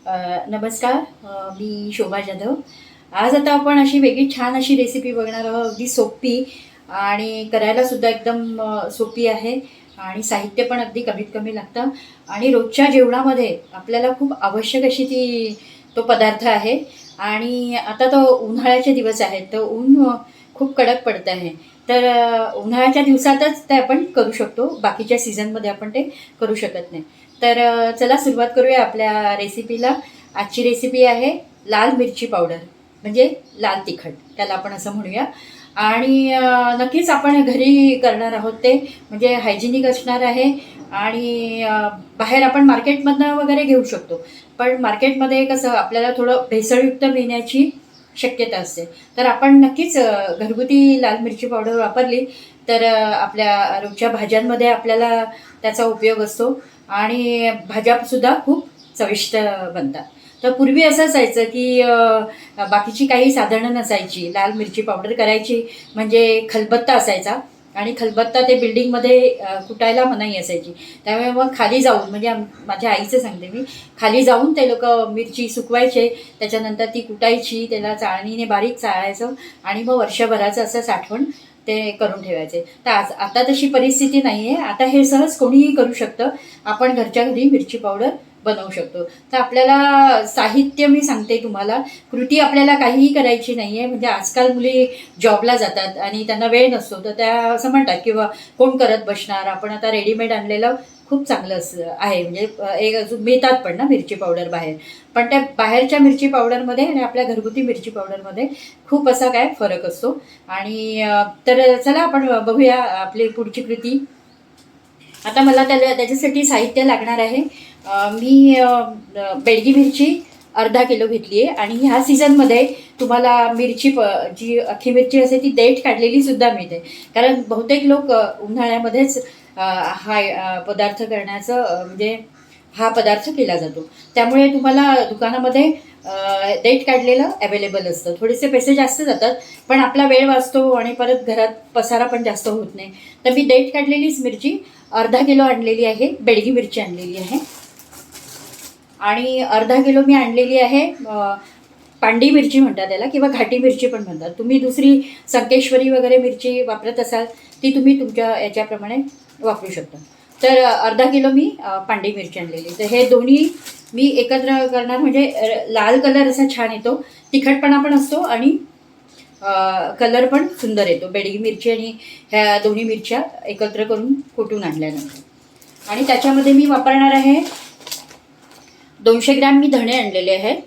नमस्कार. मी शोभा जाधव. आज आता आपण अशी वेगळी छान अशी रेसिपी बघणार आहोत. अगदी सोपी आणि करायलासुद्धा एकदम सोपी आहे आणि साहित्य पण अगदी कमीत कमी लागतं आणि रोजच्या जेवणामध्ये आपल्याला खूप आवश्यक अशी तो पदार्थ आहे. आणि आता तो उन्हाळ्याचे दिवस आहेत, तर ऊन खूप कडक पडतं आहे. तर उन्हाळ्याच्या दिवसातच ते आपण करू शकतो. बाकीच्या सीझनमध्ये आपण ते करू शकत नाही. तर चला सुरुवात करूया आपल्या रेसिपीला. आजची रेसिपी आहे लाल मिरची पावडर, म्हणजे लाल तिखट त्याला आपण असं म्हणूया. आणि नक्कीच आपण घरी करणार आहोत ते, म्हणजे हायजिनिक असणार आहे. आणि बाहेर आपण मार्केटमधनं वगैरे घेऊ शकतो, पण मार्केटमध्ये कसं आपल्याला थोडं भेसळयुक्त मिळण्याची शक्यता असते. तर आपण नक्कीच घरगुती लाल मिरची पावडर वापरली तर आपल्या रोजच्या भाज्यांमध्ये आपल्याला त्याचा उपयोग असतो आणि भाज्यासुद्धा खूप चविष्ट बनतात. तर पूर्वी असं असायचं की बाकीची काही साधनं नसायची. लाल मिरची पावडर करायची म्हणजे खलबत्ता असायचा आणि खलबत्ता ते बिल्डिंगमध्ये कुटायला मनाई असायची. त्यामुळे मग खाली जाऊन, म्हणजे माझ्या आईचं सांगते मी, खाली जाऊन ते लोक मिरची सुकवायचे, त्याच्यानंतर ती कुटायची, त्याला चाळणीने बारीक चाळायचं आणि मग वर्षभराचं असं साठवण ते करून ठेवायचे. तर आता तशी परिस्थिती नाही आहे. आता हे सहज कोणीही करू शकतं. आपण घरच्या घरी मिरची पावडर बनवू शकतो. तर आपल्याला साहित्य मी सांगते तुम्हाला. कृती आपल्याला काहीही करायची नाही आहे. म्हणजे आजकाल मुली जॉबला जातात आणि त्यांना वेळ नसतो, तर त्या असं म्हणतात किंवा कोण करत बसणार, आपण आता रेडीमेड आणलेलं खूप चांगलं आहे. म्हणजे एक अजून मिळतात पण ना मिरची पावडर बाहेर. पण त्या बाहेरच्या मिरची पावडरमध्ये आणि आपल्या घरगुती मिरची पावडरमध्ये खूप असा काय फरक असतो. आणि तर चला आपण बघूया आपली पुढची कृती. आता मला त्याच्यासाठी साहित्य लागणार आहे. मी बेडगी मिरची अर्धा किलो घेतली आहे आणि ह्या सीझनमध्ये तुम्हाला जी अख्खी मिरची असते ती देठ काढलेली सुद्धा मिळते. कारण बहुतेक लोक उन्हाळ्यामध्येच हा पदार्थ करण्याचं म्हणजे हा पदार्थ केला जातो. त्यामुळे तुम्हाला दुकानामध्ये देठ काढलेलं अवेलेबल असतं. थोडेसे पैसे जास्त जातात, पण आपला वेळ वाचतो आणि परत घरात पसारा पण जास्त होत नाही. तर मी देठ काढलेलीच मिरची अर्धा किलो आणलेली आहे. बेडगी मिरची आणलेली आहे आणि अर्धा किलो मी आणलेली आहे पांडी मिरची म्हणतात त्याला, किंवा घाटी मिरची पण म्हणतात. तुम्ही दुसरी संकेश्वरी वगैरे मिरची वापरत असाल ती तुम्ही तुमच्या याच्याप्रमाणे वापरू शकता. तर अर्धा किलो मी पांडी मिरची आणलेली. तर हे दोन्ही मी एकत्र करणार, म्हणजे लाल कलर असा छान येतो, तिखटपणा पण असतो आणि कलर पण सुंदर येतो बेडगी मिरची आणि ह्या दोन्ही मिरच्या एकत्र करून कुटून आणल्यानंतर. आणि त्याच्यामध्ये मी वापरणार आहे 200 ग्रॅम मी धणे आणलेले आहेत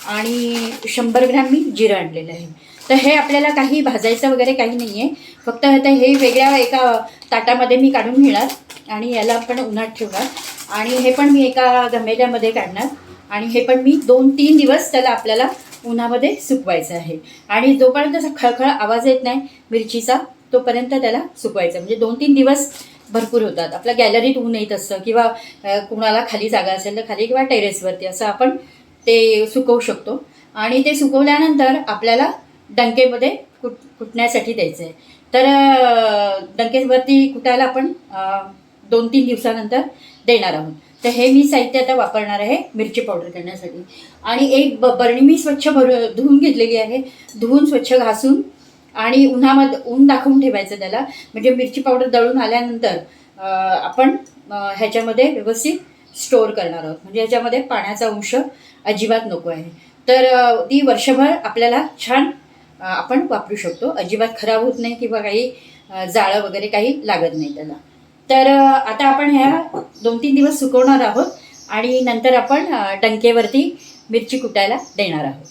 आणि 100 ग्रॅम मी जिरं आणलेलं आहे. तर हे आपल्याला काही भाजायचं वगैरे काही नाही आहे. फक्त आता हे वेगळ्या एका ताटामध्ये मी काढून घेणार आणि याला आपण उन्हात ठेवणार आणि हे पण मी एका घमेल्यामध्ये काढणार आणि हे पण मी 2-3 दिवस त्याला आपल्याला उन्हामध्ये सुकवायचं आहे. आणि जोपर्यंत असा खळखळ आवाज येत नाही मिरचीचा तोपर्यंत त्याला सुकवायचं. म्हणजे 2-3 दिवस भरपूर होतात. आपल्या गॅलरीत ऊन येत असतं किंवा कुणाला खाली जागा असेल तर खाली किंवा टेरेसवरती असं आपण ते सुकवू शकतो. आणि ते सुकवल्यानंतर आपल्याला डंकेमध्ये कुटण्यासाठी द्यायचं आहे. तर डंकेवरती कुटायला आपण 2-3 दिवसानंतर देणार आहोत. तर हे मी साहित्य आता वापरणार आहे मिरची पावडर करण्यासाठी. आणि एक बरणी मी स्वच्छ धुवून घेतलेली आहे. धुवून स्वच्छ घासून आणि ऊन दाखवून ठेवायचं त्याला. म्हणजे मिरची पावडर दळून आल्यानंतर आपण ह्याच्यामध्ये व्यवस्थित स्टोअर करणार आहोत. म्हणजे ह्याच्यामध्ये पाण्याचा अंश अजिबात नको आहे. तर ती वर्षभर आपल्याला छान आपण वापरू शकतो. अजिबात खराब होत नाही किंवा काही जाळं वगैरे काही लागत नाही त्याला. तर आता आपण ह्या 2-3 दिवस सुकवणार आहोत आणि नंतर आपण डंकेवरती मिरची कुटायला देणार आहोत.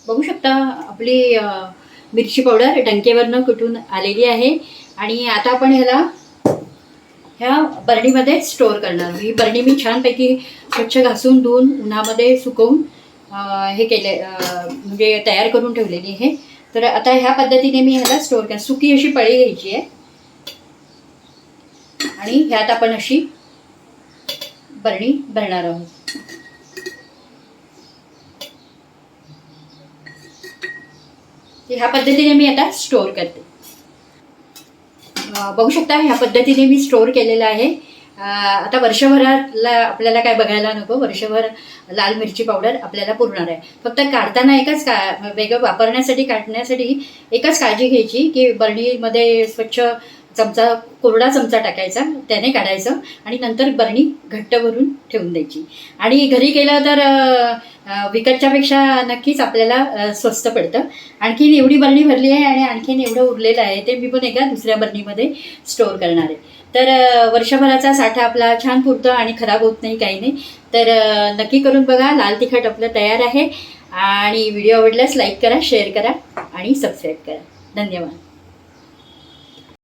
बघू शकता आपली मिरची पावडर डंकेवरनं कुटून आलेली आहे. आणि आता आपण ह्या बरणीमध्ये स्टोअर करणार. ही बरणी मी छानपैकी स्वच्छ घासून धुवून उन्हामध्ये सुकवून हे केले, म्हणजे तयार करून ठेवलेली आहे. तर आता ह्या पद्धतीने मी ह्याला स्टोअर कर, सुकी अशी पळी घ्यायची आहे आणि ह्यात आपण अशी बरणी भरणार आहोत. ह्या पद्धतीने मी आता स्टोअर करते. बघू शकता ह्या पद्धतीने मी स्टोअर केलेलं आहे. आता वर्षभराला आपल्याला काय बघायला नको, वर्षभर लाल मिरची पावडर आपल्याला पुरणार आहे. फक्त काढताना वेगळं वापरण्यासाठी काढण्यासाठी एकच काळजी घ्यायची की बरणीमध्ये स्वच्छ कोरडा चमचा टाकायचा, त्याने काढायचं आणि नंतर बरणी घट्ट भरून ठेवून द्यायची. आणि घरी केलं तर विकतच्यापेक्षा नक्कीच आपल्याला स्वस्त पडतं. आणखीन एवढी बरणी भरली आहे आणि आणखीन एवढं उरलेलं आहे ते मी पण एका दुसऱ्या बरणीमध्ये स्टोअर करणार आहे. तर वर्षभराचा साठा आपला छान पुरतो आणि खराब होत नाही, काही नाही. तर नक्की करून बघा. लाल तिखट आपलं तयार आहे. आणि व्हिडिओ आवडल्यास लाईक करा, शेअर करा आणि सबस्क्राईब करा. धन्यवाद.